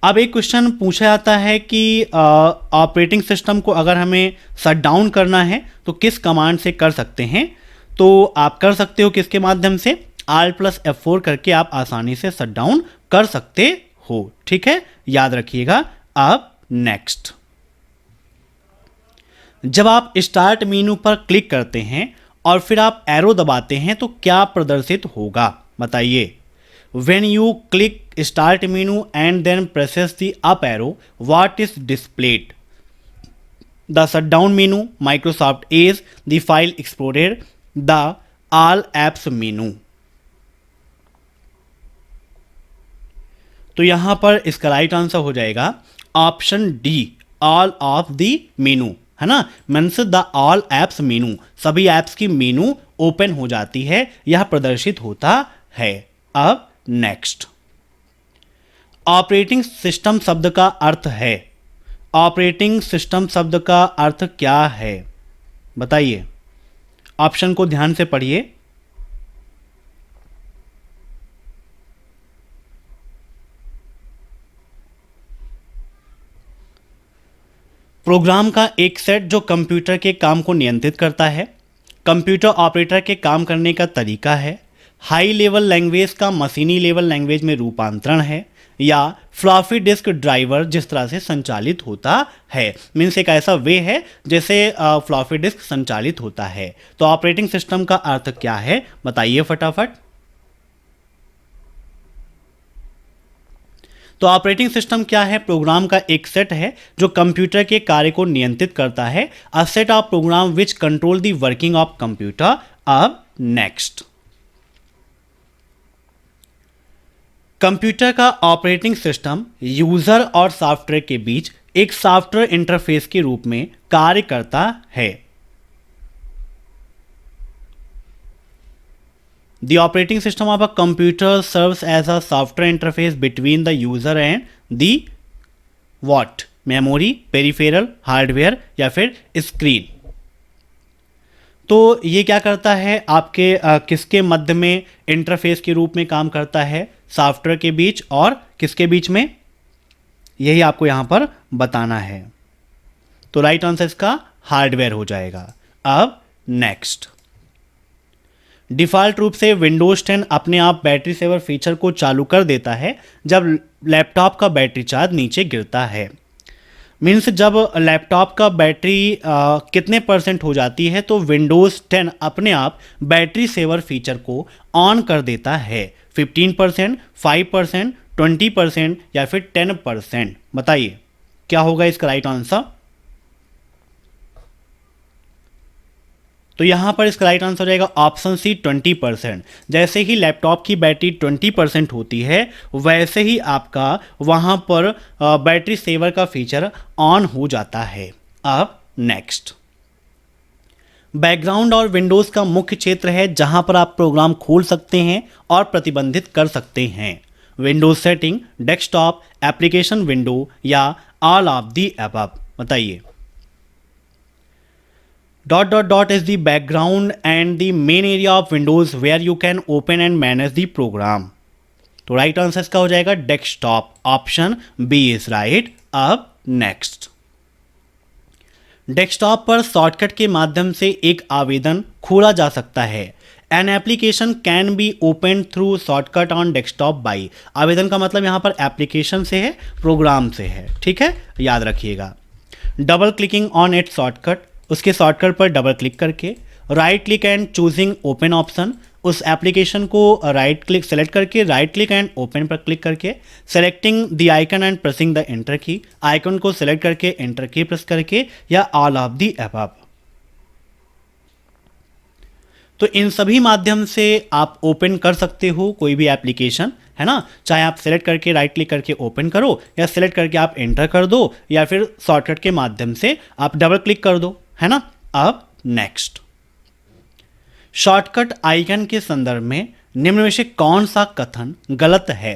Speaker 1: अब एक क्वेश्चन पूछा जाता है कि ऑपरेटिंग सिस्टम को अगर हमें शटडाउन करना है तो किस कमांड से कर सकते हैं? तो आप कर सकते हो किसके माध्यम से? Alt+F4 करके आप आसानी से शटडाउन कर सकते हो। ठीक है, याद रखिएगा। अब नेक्स्ट, जब आप स्टार्ट मेनू पर क्लिक करते हैं और फिर आप एरो दबाते हैं तो क्या प्रदर्शित होगा? बताइए। When you click start menu and then presses the up arrow, what is displayed? The shutdown menu, Microsoft Edge, the file explorer, the all apps menu. तो यहां पर इसका राइट आंसर हो जाएगा option D, all of the मेनू, है ना। Means the all apps मेनू, सभी apps की मेनू ओपन हो जाती है, यह प्रदर्शित होता है। अब नेक्स्ट, ऑपरेटिंग सिस्टम शब्द का अर्थ है, ऑपरेटिंग सिस्टम शब्द का अर्थ क्या है? बताइए, ऑप्शन को ध्यान से पढ़िए। प्रोग्राम का एक सेट जो कंप्यूटर के काम को नियंत्रित करता है, कंप्यूटर ऑपरेटर के काम करने का तरीका है, हाई लेवल लैंग्वेज का मशीनी लेवल लैंग्वेज में रूपांतरण है, या फ्लॉपी डिस्क ड्राइवर जिस तरह से संचालित होता है। मीन्स एक ऐसा वे है जैसे फ्लॉपी डिस्क संचालित होता है। तो ऑपरेटिंग सिस्टम का अर्थ क्या है? बताइए फटाफट। तो ऑपरेटिंग सिस्टम क्या है? प्रोग्राम का एक सेट है जो कंप्यूटर के कार्य को नियंत्रित करता है। A set of program which control the working of computer. अब नेक्स्ट, कंप्यूटर का ऑपरेटिंग सिस्टम यूजर और सॉफ्टवेयर के बीच एक सॉफ्टवेयर इंटरफेस के रूप में कार्य करता है। The operating system of a computer serves as a software interface between the user and the what? Memory, peripheral, hardware या फिर स्क्रीन। तो ये क्या करता है? आपके किसके मध्य में इंटरफेस के रूप में काम करता है? सॉफ्टवेयर के बीच और किसके बीच में? यही आपको यहां पर बताना है। तो राइट आंसर इसका हार्डवेयर हो जाएगा। अब नेक्स्ट, डिफ़ॉल्ट रूप से विंडोज़ 10 अपने आप बैटरी सेवर फीचर को चालू कर देता है जब लैपटॉप का बैटरी चार्ज नीचे गिरता है। मीन्स जब लैपटॉप का बैटरी कितने परसेंट हो जाती है तो विंडोज़ 10 अपने आप बैटरी सेवर फीचर को ऑन कर देता है। 15%, 5%, 20% या फिर 10%? बताइए क्या होगा इसका राइट आंसर? तो यहाँ पर इसका राइट आंसर हो जाएगा ऑप्शन सी 20%। जैसे ही लैपटॉप की बैटरी 20% होती है वैसे ही आपका वहाँ पर बैटरी सेवर का फीचर ऑन हो जाता है। अब नेक्स्ट, बैकग्राउंड और विंडोज़ का मुख्य क्षेत्र है जहाँ पर आप प्रोग्राम खोल सकते हैं और प्रतिबंधित कर सकते हैं। Windows setting, desktop, application window या ऑल ऑफ दी अबव, बताइए। Dot dot dot is the background and the main area of Windows where you can open and manage the program. तो राइट आंसर इसका हो जाएगा desktop, option B is right. अब next, desktop पर shortcut के माध्यम से एक आवेदन खोला जा सकता है। An application can be open through shortcut on desktop by. आवेदन का मतलब यहाँ पर एप्लीकेशन से है, प्रोग्राम से है, ठीक है, याद रखिएगा। Double clicking on it shortcut, उसके शॉर्टकट पर डबल क्लिक करके। Right click and choosing open option, उस एप्लीकेशन को राइट क्लिक सेलेक्ट करके राइट क्लिक एंड ओपन पर क्लिक करके। Selecting the icon and pressing the enter की, आइकन को सेलेक्ट करके एंटर की प्रेस करके, या ऑल ऑफ द अबव। तो इन सभी माध्यम से आप ओपन कर सकते हो कोई भी एप्लीकेशन, है ना, चाहे आप सेलेक्ट करके राइट क्लिक करके ओपन करो, या सेलेक्ट करके आप एंटर कर दो, या फिर शॉर्टकट के माध्यम से आप डबल क्लिक कर दो, है ना। अब नेक्स्ट, शॉर्टकट आइकन के संदर्भ में निम्न में से कौन सा कथन गलत है?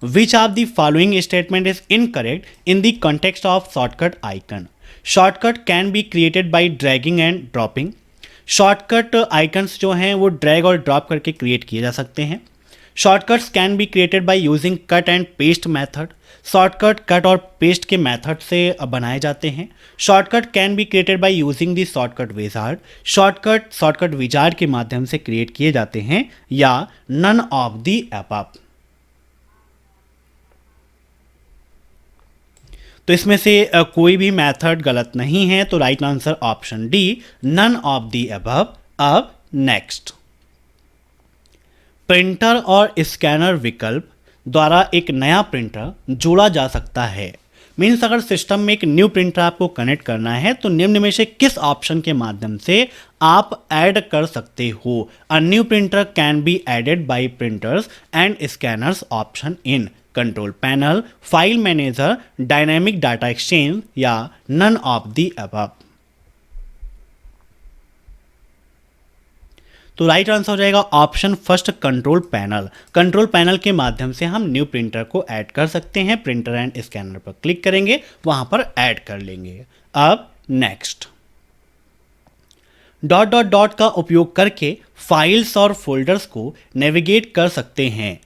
Speaker 1: Which of the following statement is incorrect in the context of shortcut icon? Shortcut can be created by dragging and dropping. Shortcut icons जो हैं वो ड्रैग और ड्रॉप करके क्रिएट किए जा सकते हैं। Shortcuts can be created by using cut and paste method. Shortcut cut और पेस्ट के मेथड से बनाए जाते हैं। Shortcut can be created by using the shortcut wizard. Shortcut wizard के माध्यम से क्रिएट किए जाते हैं, या नन ऑफ द अबव। तो इसमें से कोई भी मेथड गलत नहीं है, तो right answer option D, none of the above. अब नेक्स्ट, प्रिंटर और स्कैनर विकल्प द्वारा एक नया प्रिंटर जोड़ा जा सकता है। मीन्स अगर सिस्टम में एक न्यू प्रिंटर आपको कनेक्ट करना है तो निम्न में से किस ऑप्शन के माध्यम से आप ऐड कर सकते हो? A new printer can be added by printers and scanners option in control panel, file manager, dynamic data exchange, या नन ऑफ द अबव। तो राइट आंसर हो जाएगा option first, control panel. Control panel के माध्यम से हम new printer को add कर सकते हैं। प्रिंटर एंड स्कैनर पर क्लिक करेंगे, वहां पर ऐड कर लेंगे। अब नेक्स्ट, डॉट डॉट डॉट का उपयोग करके फाइल्स और फोल्डर्स को नेविगेट कर सकते हैं।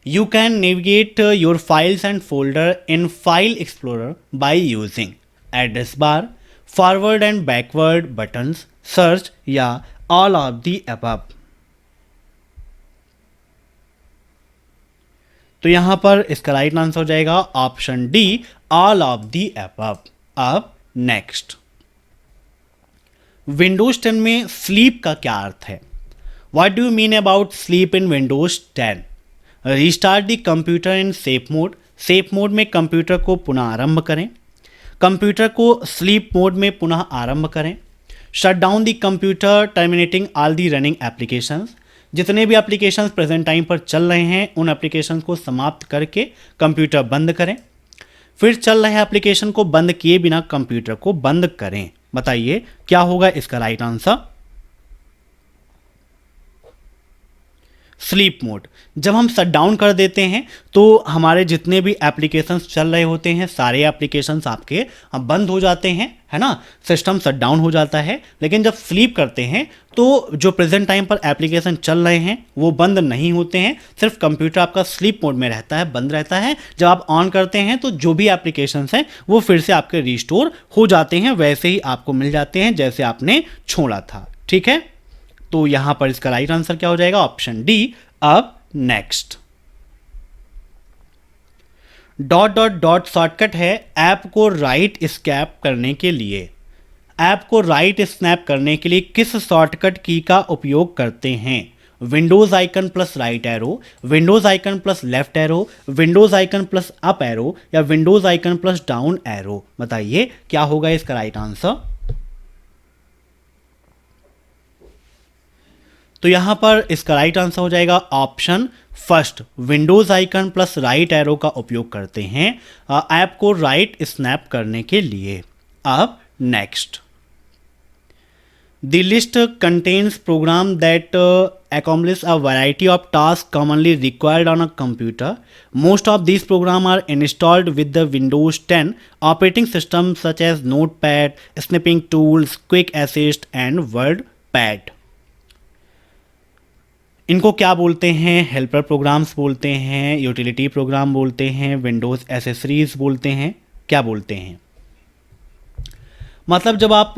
Speaker 1: You can navigate your files and folder in file explorer by using address bar, forward and backward buttons, search, या ऑल ऑफ दी अबव। तो यहां पर इसका राइट आंसर हो जाएगा option D, all of the above. अब next, Windows 10 में sleep का क्या अर्थ है? What do you mean about sleep in Windows 10? Restart the computer in safe mode. Safe mode में कंप्यूटर को पुनः आरंभ करें। कंप्यूटर को स्लीप मोड में पुनः आरंभ करें। Shut down the computer terminating all the running applications. जितने भी एप्लीकेशंस प्रेजेंट टाइम पर चल रहे हैं उन एप्लीकेशंस को समाप्त करके कंप्यूटर बंद करें। फिर चल रहे एप्लीकेशन को बंद किए बिना कंप्यूटर को बंद करें। बताइए क्या होगा इसका राइट आंसर? Sleep mode. जब हम शट डाउन कर देते हैं तो हमारे जितने भी एप्लीकेशंस चल रहे होते हैं सारे एप्लीकेशंस आपके बंद हो जाते हैं, है ना, सिस्टम शट डाउन हो जाता है। लेकिन जब स्लीप करते हैं तो जो प्रेजेंट टाइम पर एप्लीकेशन चल रहे हैं वो बंद नहीं होते हैं, सिर्फ कंप्यूटर आपका स्लीप मोड में रहता है, बंद रहता है। जब आप ऑन करते हैं तो जो भी एप्लीकेशंस हैं वो फिर से आपके रिस्टोर हो जाते हैं, वैसे ही आपको मिल जाते हैं जैसे आपने छोड़ा था। ठीक है, तो यहां पर इसका राइट आंसर क्या हो जाएगा? Option D. अब next, dot dot dot shortcut है ऐप को राइट स्नैप करने के लिए। ऐप को राइट स्नैप करने के लिए किस शॉर्टकट की का उपयोग करते हैं? Windows icon plus right arrow, Windows icon plus left arrow, Windows icon plus up arrow, या Windows icon plus down arrow. बताइए क्या होगा इसका राइट आंसर? तो यहाँ पर इसका राइट आंसर हो जाएगा option first, Windows icon plus right arrow का उपयोग करते हैं ऐप को राइट स्नैप करने के लिए। अब next, the list contains program that accomplish a variety of tasks commonly required on a computer. Most of these programs are installed with the Windows 10 operating system such as Notepad, Snipping Tools, Quick Assist and WordPad. इनको क्या बोलते हैं? Helper programmes बोलते हैं, utility programme बोलते हैं, Windows accessories बोलते हैं, क्या बोलते हैं? मतलब जब आप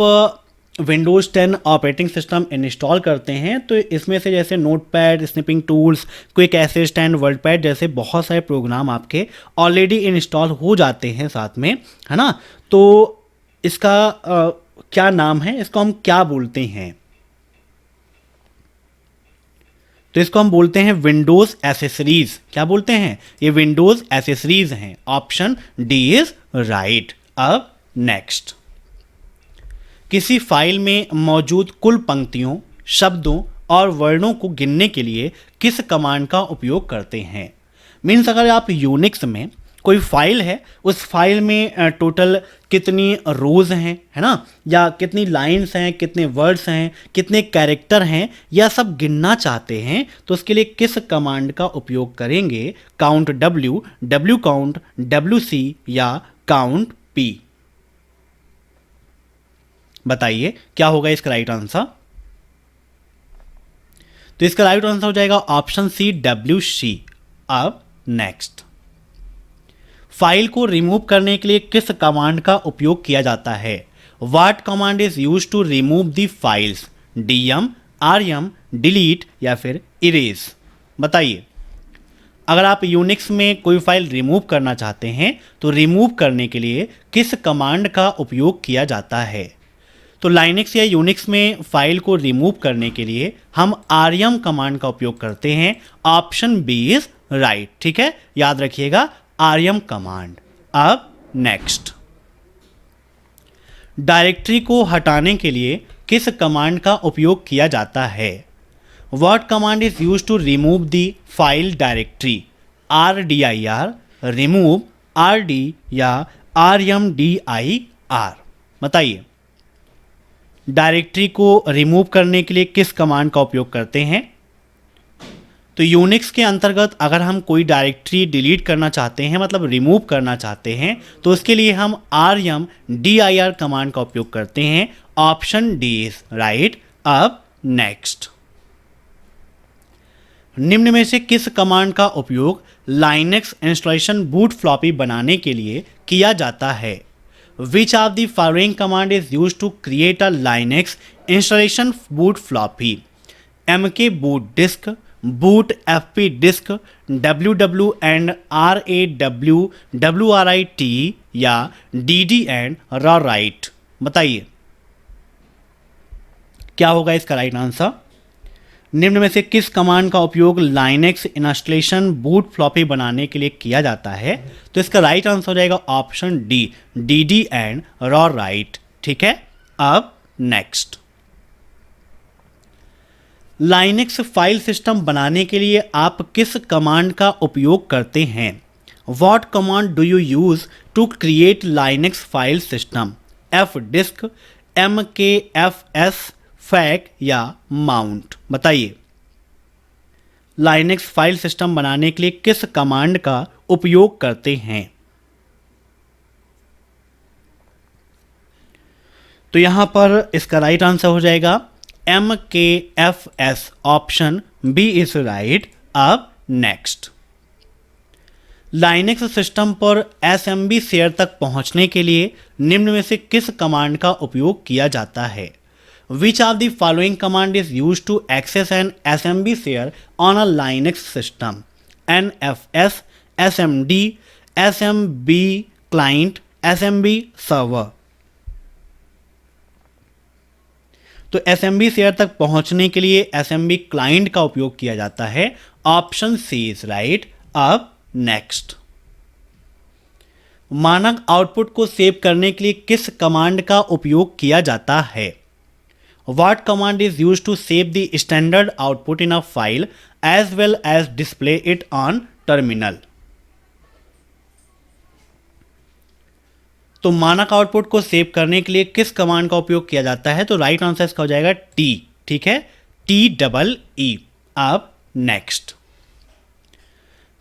Speaker 1: विंडोज़ 10 ऑपरेटिंग सिस्टम इंस्टॉल करते हैं तो इसमें से जैसे notepad, snipping tools, quick assist and WordPad जैसे बहुत सारे प्रोग्राम आपके ऑलरेडी इंस्टॉल हो जाते हैं साथ में, है ना? तो इसका क्या नाम है, इसको हम क्या बोलते हैं? तो इसको हम बोलते हैं विंडोज़ एसेसरीज। क्या बोलते हैं? ये विंडोज़ एसेसरीज हैं। Option D is right. अब नेक्स्ट, किसी फाइल में मौजूद कुल पंक्तियों, शब्दों और वर्णों को गिनने के लिए किस कमांड का उपयोग करते हैं? मीन्स अगर आप यूनिक्स में कोई फाइल है, उस फाइल में टोटल कितनी रोज़ हैं, है ना, या कितनी लाइन्स हैं, कितने वर्ड्स हैं, कितने कैरेक्टर हैं, यह सब गिनना चाहते हैं तो उसके लिए किस कमांड का उपयोग करेंगे? Count W, W count, W C या काउंट पी? बताइए क्या होगा इसका राइट आंसर? तो इसका राइट आंसर हो जाएगा ऑप्शन सी, डब्ल्यू सी। अब नेक्स्ट, फाइल को रिमूव करने के लिए किस कमांड का उपयोग किया जाता है? What command is use to remove the files? DM, RM, delete या फिर इरेज? बताइए। अगर आप यूनिक्स में कोई फाइल रिमूव करना चाहते हैं तो रिमूव करने के लिए किस कमांड का उपयोग किया जाता है? तो लाइनक्स या यूनिक्स में फाइल को रिमूव करने के लिए हम आरएम कमांड का उपयोग करते हैं। Option B is right. ठीक है, याद रखिएगा आरएम कमांड। अब नेक्स्ट, डायरेक्टरी को हटाने के लिए किस कमांड का उपयोग किया जाता है? What command is use to remove the file directory? RDIR, remove, RD या RMDIR? बताइए। डायरेक्टरी को रिमूव करने के लिए किस कमांड का उपयोग करते हैं? तो यूनिक्स के अंतर्गत अगर हम कोई डायरेक्टरी डिलीट करना चाहते हैं, मतलब रिमूव करना चाहते हैं, तो उसके लिए हम RMDIR कमांड का उपयोग करते हैं। Option D is right. अब नेक्स्ट, निम्न में से किस कमांड का उपयोग लाइनक्स इंस्टॉलेशन बूट फ्लॉपी बनाने के लिए किया जाता है? Which of the following command is used to create a Linux installation boot floppy? MK boot disk, boot FP disk, WW and RAW WRIT या DD and RAWRITE? बताइए क्या होगा इसका राइट आंसर? निम्न में से किस कमांड का उपयोग लाइनक्स इंस्टॉलेशन बूट फ्लॉपी बनाने के लिए किया जाता है? तो इसका राइट आंसर हो जाएगा option D, DD and RAWRITE। ठीक है, अब नेक्स्ट, लाइनक्स फाइल सिस्टम बनाने के लिए आप किस कमांड का उपयोग करते हैं? What command do you use to create Linux file system? fdisk, mkfs, फैक या माउंट? बताइए। लाइनक्स फाइल सिस्टम बनाने के लिए किस कमांड का उपयोग करते हैं? तो यहां पर इसका राइट आंसर हो जाएगा mkfs। Option B is right. अब नेक्स्ट, लाइनक्स सिस्टम पर एसएमबी शेयर तक पहुंचने के लिए निम्न में से किस कमांड का उपयोग किया जाता है? Which of the following command is used to access an SMB share on a Linux system? NFS, SMD, SMB client, SMB server? तो SMB शेयर तक पहुंचने के लिए SMB क्लाइंट का उपयोग किया जाता है। Option C is right. अब नेक्स्ट, मानक आउटपुट को सेव करने के लिए किस कमांड का उपयोग किया जाता है? What command is used to save the standard output in a file as well as display it on terminal? तो मानक आउटपुट को सेव करने के लिए किस कमांड का उपयोग किया जाता है? तो राइट आंसर इसका हो जाएगा टी, ठीक है, TEE। अब नेक्स्ट,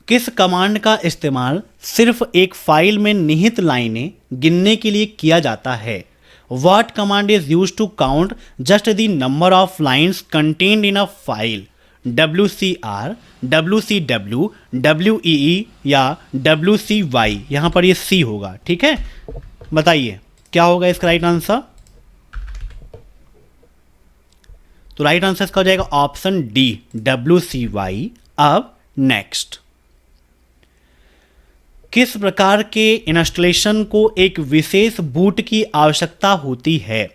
Speaker 1: किस कमांड का इस्तेमाल सिर्फ एक फाइल में निहित लाइनें गिनने के लिए किया जाता है? What command is used to count just the number of lines contained in a file? WCR, WCW, WEE या WCY? यहां पर ये C होगा, ठीक है, बताइए क्या होगा इसका राइट आंसर? तो राइट आंसर इसका हो जाएगा ऑप्शन डी, WCY। अब नेक्स्ट, किस प्रकार के इंस्टॉलेशन को एक विशेष बूट की आवश्यकता होती है?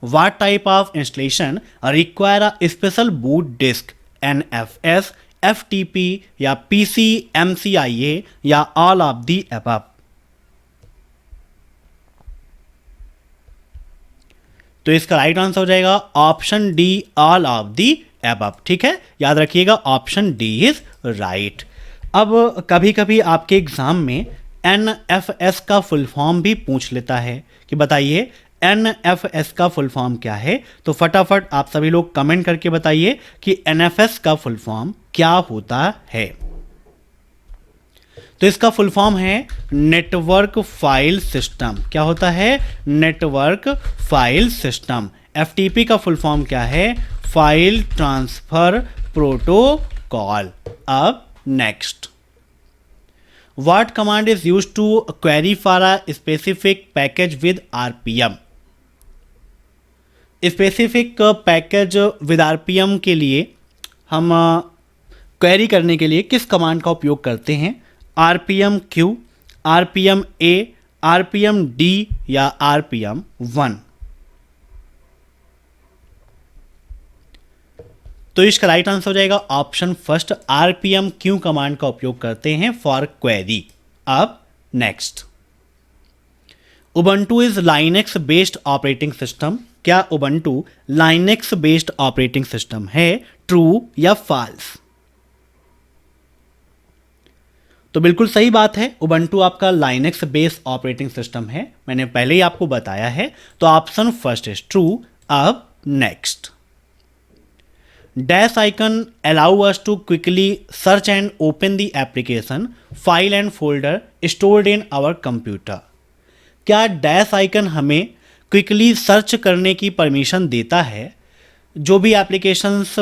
Speaker 1: What type of installation require a special boot disk? NFS, FTP या PC, MCIA या all of the above? तो इसका राइट आंसर हो जाएगा option D, all of the above, ठीक है, याद रखिएगा ऑप्शन डी इज राइट। अब कभी कभी आपके एग्जाम में NFS का फुल फॉर्म भी पूछ लेता है कि बताइए NFS का फुल फॉर्म क्या है? तो फटाफट आप सभी लोग कमेंट करके बताइए कि NFS का फुल फॉर्म क्या होता है। तो इसका फुल फॉर्म है नेटवर्क फाइल सिस्टम। क्या होता है? Network file system. FTP का फुल फॉर्म क्या है? File transfer protocol. अब next, what command is used to query for a specific package with RPM? Specific package with RPM के लिए हम क्वेरी करने के लिए किस कमांड का उपयोग करते हैं? RPM-Q, RPM-A, RPM-D या RPM-1? तो इसका राइट आंसर हो जाएगा ऑप्शन फर्स्ट, RPM-Q कमांड का उपयोग करते हैं फॉर क्वेरी। अब next, Ubuntu is Linux based operating system. क्या Ubuntu Linux based operating system है? ट्रू या फॉल्स? तो बिल्कुल सही बात है, उबंटू आपका लाइनेक्स बेस्ड ऑपरेटिंग सिस्टम है, मैंने पहले ही आपको बताया है, तो ऑप्शन फर्स्ट इज ट्रू। अब next, dash icon allow us to quickly search and open the application, file and folder stored in our computer. क्या डैश आइकन हमें क्विकली सर्च करने की परमिशन देता है? जो भी एप्लीकेशंस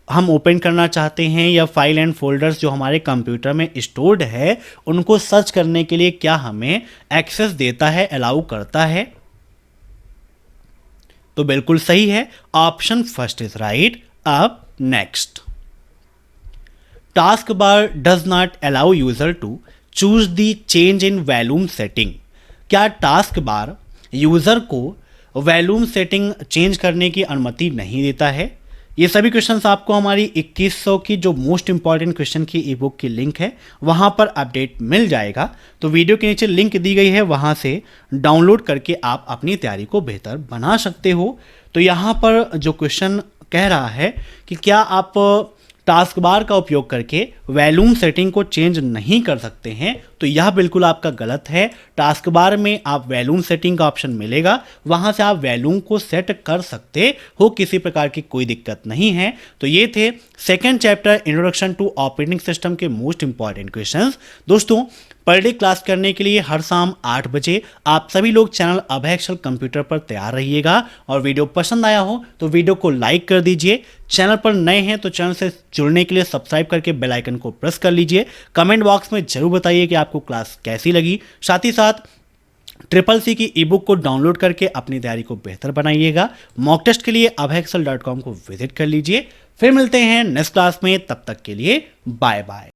Speaker 1: हम ओपन करना चाहते हैं या फाइल एंड फोल्डर्स जो हमारे कंप्यूटर में स्टोर्ड है, उनको सर्च करने के लिए क्या हमें एक्सेस देता है, अलाउ करता है? तो बिल्कुल सही है, ऑप्शन फर्स्ट इज राइट। अब next, task bar does not allow user to choose the change in volume setting. क्या टास्क बार यूजर को वॉल्यूम सेटिंग चेंज करने की अनुमति नहीं देता है? ये सभी क्वेश्चंस आपको हमारी 2100 की जो मोस्ट इंपॉर्टेंट क्वेश्चन की ई बुक की लिंक है वहां पर अपडेट मिल जाएगा। तो वीडियो के नीचे लिंक दी गई है, वहां से डाउनलोड करके आप अपनी तैयारी को बेहतर बना सकते हो। तो यहाँ पर जो क्वेश्चन कह रहा है कि क्या आप टास्क बार का उपयोग करके वॉल्यूम सेटिंग को चेंज नहीं कर सकते हैं, तो यह बिल्कुल आपका गलत है। टास्क बार में आप वॉल्यूम सेटिंग का ऑप्शन मिलेगा, वहां से आप वॉल्यूम को सेट कर सकते हो, किसी प्रकार की कोई दिक्कत नहीं है। तो ये थे second chapter introduction to operating system के मोस्ट इंपॉर्टेंट क्वेश्चंस। दोस्तों, पर डे क्लास करने के लिए हर शाम 8 बजे आप सभी लोग चैनल अभय एक्सेल कंप्यूटर पर तैयार रहिएगा। और वीडियो पसंद आया हो तो वीडियो को लाइक कर दीजिए। चैनल पर नए हैं तो चैनल से जुड़ने के लिए सब्सक्राइब करके बेल आइकन को प्रेस कर लीजिए। कमेंट बॉक्स में जरूर बताइए कि आपको क्लास कैसी लगी। साथ ही साथ CCC की ई बुक को डाउनलोड करके अपनी तैयारी को बेहतर बनाइएगा। मॉक टेस्ट के लिए abhayexcel.com को विजिट कर लीजिए। फिर मिलते हैं नेक्स्ट क्लास में, तब तक के लिए बाय बाय।